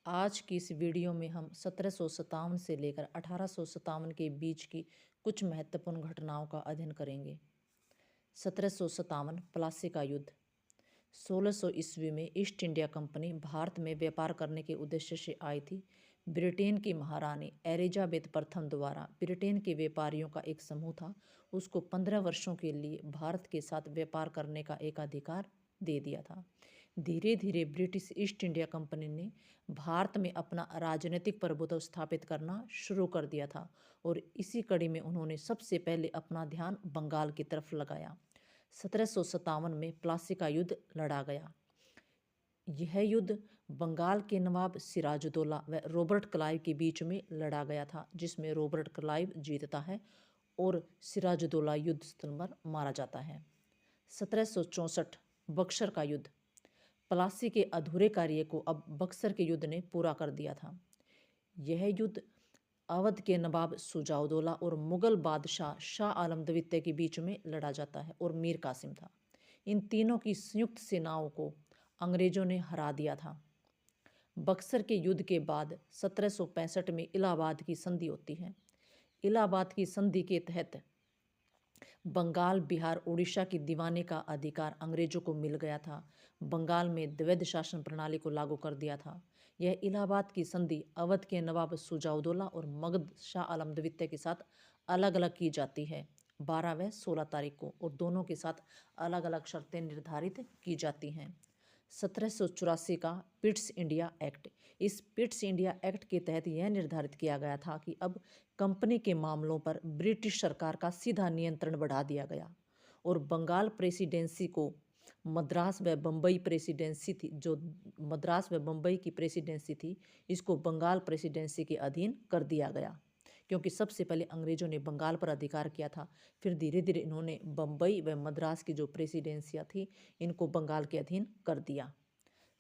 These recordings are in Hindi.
आज की इस वीडियो में हम 1757 से लेकर 1857 के बीच की कुछ महत्वपूर्ण घटनाओं का अध्ययन करेंगे। 1757 प्लासी का युद्ध। 1600 ईस्वी में ईस्ट इंडिया कंपनी भारत में व्यापार करने के उद्देश्य से आई थी। ब्रिटेन की महारानी एलिजाबेथ प्रथम द्वारा ब्रिटेन के व्यापारियों का एक समूह था, उसको 15 वर्षों के लिए भारत के साथ व्यापार करने का एक अधिकार दे दिया था। धीरे धीरे ब्रिटिश ईस्ट इंडिया कंपनी ने भारत में अपना राजनीतिक प्रभुत्व स्थापित करना शुरू कर दिया था और इसी कड़ी में उन्होंने सबसे पहले अपना ध्यान बंगाल की तरफ लगाया। 1757 में प्लासी का युद्ध लड़ा गया। यह युद्ध बंगाल के नवाब सिराजुद्दौला व रॉबर्ट क्लाइव के बीच में लड़ा गया था, जिसमें रॉबर्ट क्लाइव जीतता है और सिराजुद्दौला युद्ध स्थल पर मारा जाता है। 1764 बक्सर का युद्ध। प्लासी के अधूरे कार्य को अब बक्सर के युद्ध ने पूरा कर दिया था। यह युद्ध अवध के नवाब शुजाउद्दौला और मुगल बादशाह शाह आलम द्वितीय के बीच में लड़ा जाता है और मीर कासिम था। इन तीनों की संयुक्त सेनाओं को अंग्रेजों ने हरा दिया था। बक्सर के युद्ध के बाद 1765 में इलाहाबाद की संधि होती है। इलाहाबाद की संधि के तहत बंगाल, बिहार, उड़ीसा की दीवानी का अधिकार अंग्रेजों को मिल गया था। बंगाल में द्वैध शासन प्रणाली को लागू कर दिया था। यह इलाहाबाद की संधि अवध के नवाब शुजाउद्दौला और मगध शाह आलम द्वितीय के साथ अलग अलग की जाती है 12 व 16 तारीख को, और दोनों के साथ अलग अलग शर्तें निर्धारित की जाती हैं। 1784 का पिट्स इंडिया एक्ट। इस पिट्स इंडिया एक्ट के तहत यह निर्धारित किया गया था कि अब कंपनी के मामलों पर ब्रिटिश सरकार का सीधा नियंत्रण बढ़ा दिया गया और बंगाल प्रेसिडेंसी को मद्रास व बम्बई प्रेसिडेंसी थी, जो मद्रास व बम्बई की प्रेसिडेंसी थी, इसको बंगाल प्रेसिडेंसी के अधीन कर दिया गया, क्योंकि सबसे पहले अंग्रेजों ने बंगाल पर अधिकार किया था। फिर धीरे धीरे इन्होंने बम्बई व मद्रास की जो प्रेसिडेंसियाँ थी, इनको बंगाल के अधीन कर दिया।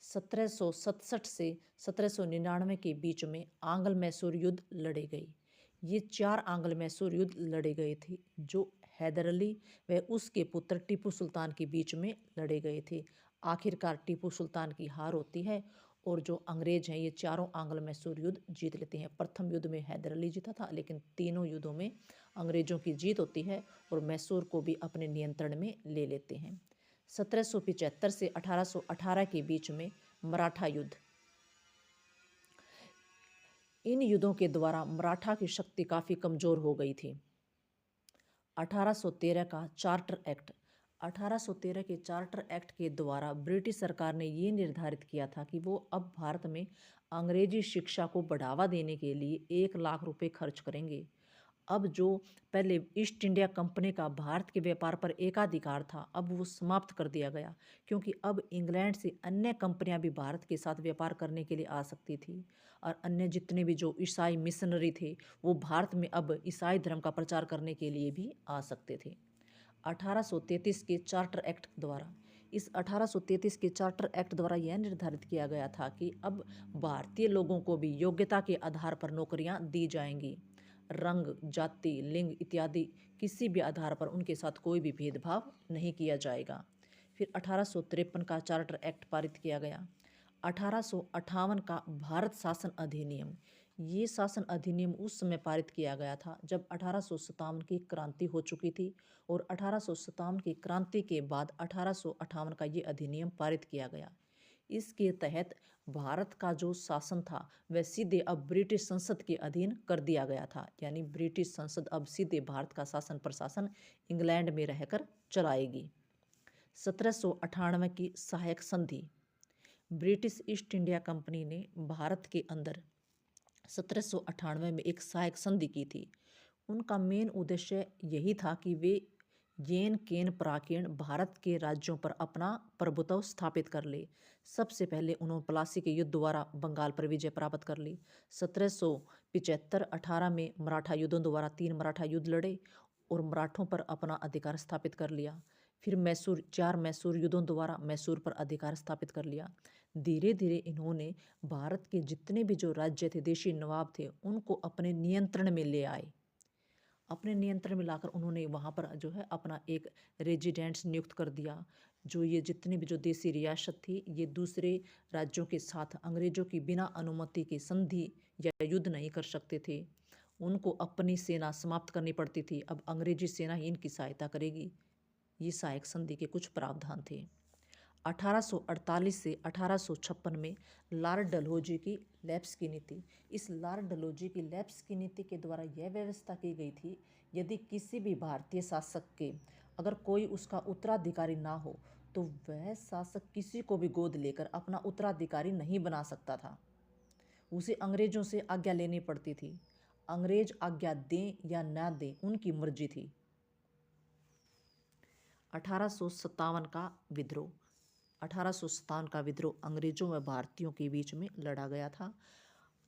1767 से 1799 के बीच में आंग्ल मैसूर युद्ध लड़े गए। ये 4 आंग्ल मैसूर युद्ध लड़े गए थे, जो हैदर अली व उसके पुत्र टीपू सुल्तान के बीच में लड़े गए थे। आखिरकार टीपू सुल्तान की हार होती है और जो अंग्रेज हैं ये चारों आंग्ल मैसूर युद्ध जीत लेते हैं। प्रथम युद्ध में हैदर अली जीता था, लेकिन तीनों युद्धों में अंग्रेजों की जीत होती है और मैसूर को भी अपने नियंत्रण में ले लेते हैं। 1775 से 1818 के बीच में मराठा युद्ध। इन युद्धों के द्वारा मराठा की शक्ति काफ़ी कमज़ोर हो गई थी। 1813 का चार्टर एक्ट। 1813 के चार्टर एक्ट के द्वारा ब्रिटिश सरकार ने ये निर्धारित किया था कि वो अब भारत में अंग्रेजी शिक्षा को बढ़ावा देने के लिए 1 लाख रुपए खर्च करेंगे। अब जो पहले ईस्ट इंडिया कंपनी का भारत के व्यापार पर एकाधिकार था, अब वो समाप्त कर दिया गया, क्योंकि अब इंग्लैंड से अन्य कंपनियां भी भारत के साथ व्यापार करने के लिए आ सकती थी और अन्य जितने भी जो ईसाई मिशनरी थे, वो भारत में अब ईसाई धर्म का प्रचार करने के लिए भी आ सकते थे। 1833 के चार्टर एक्ट द्वारा इस 1833 के चार्टर एक्ट द्वारा यह निर्धारित किया गया था कि अब भारतीय लोगों को भी योग्यता के आधार पर नौकरियां दी जाएंगी। रंग, जाति, लिंग इत्यादि किसी भी आधार पर उनके साथ कोई भी भेदभाव नहीं किया जाएगा। फिर 1853 का चार्टर एक्ट पारित किया गया। 1858 का भारत शासन अधिनियम। ये शासन अधिनियम उस समय पारित किया गया था जब 1857 की क्रांति हो चुकी थी और 1857 की क्रांति के बाद 1858 का ये अधिनियम पारित किया गया। इसके तहत भारत का जो शासन था वह सीधे अब ब्रिटिश संसद के अधीन कर दिया गया था, यानी ब्रिटिश संसद अब सीधे भारत का शासन प्रशासन इंग्लैंड में रहकर चलाएगी। 1798 की सहायक संधि। ब्रिटिश ईस्ट इंडिया कंपनी ने भारत के अंदर 1798 में एक सहायक संधि की थी। उनका मेन उद्देश्य यही था कि वे येन केन प्राकेण भारत के राज्यों पर अपना प्रभुत्व स्थापित कर ले। सबसे पहले उन्होंने प्लासी के युद्ध द्वारा बंगाल पर विजय प्राप्त कर ली। 1775-18 में मराठा युद्धों द्वारा 3 मराठा युद्ध लड़े और मराठों पर अपना अधिकार स्थापित कर लिया। फिर मैसूर 4 मैसूर युद्धों द्वारा मैसूर पर अधिकार स्थापित कर लिया। धीरे धीरे इन्होंने भारत के जितने भी जो राज्य थे, देशी नवाब थे, उनको अपने नियंत्रण में ले आए। अपने नियंत्रण में लाकर उन्होंने वहाँ पर जो है अपना एक रेजिडेंट्स नियुक्त कर दिया। जो ये जितनी भी जो देसी रियासत थी, ये दूसरे राज्यों के साथ अंग्रेजों की बिना अनुमति के संधि या युद्ध नहीं कर सकते थे। उनको अपनी सेना समाप्त करनी पड़ती थी। अब अंग्रेजी सेना ही इनकी सहायता करेगी। ये सहायक संधि के कुछ प्रावधान थे। 1848 से 1856 में लॉर्ड डलहौजी की लैप्स की नीति। इस लॉर्ड डलहौजी की लैप्स की नीति के द्वारा यह व्यवस्था की गई थी, यदि किसी भी भारतीय शासक के अगर कोई उसका उत्तराधिकारी ना हो तो वह शासक किसी को भी गोद लेकर अपना उत्तराधिकारी नहीं बना सकता था। उसे अंग्रेजों से आज्ञा लेनी पड़ती थी। अंग्रेज आज्ञा दें या ना दें, उनकी मर्जी थी। 1857 का विद्रोह। 1857 का विद्रोह अंग्रेजों व भारतीयों के बीच में लड़ा गया था।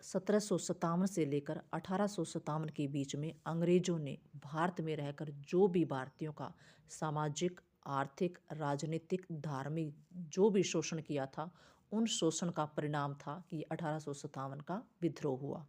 1757 से लेकर 1857 के बीच में अंग्रेजों ने भारत में रहकर जो भी भारतीयों का सामाजिक, आर्थिक, राजनीतिक, धार्मिक जो भी शोषण किया था, उन शोषण का परिणाम था कि 1857 का विद्रोह हुआ।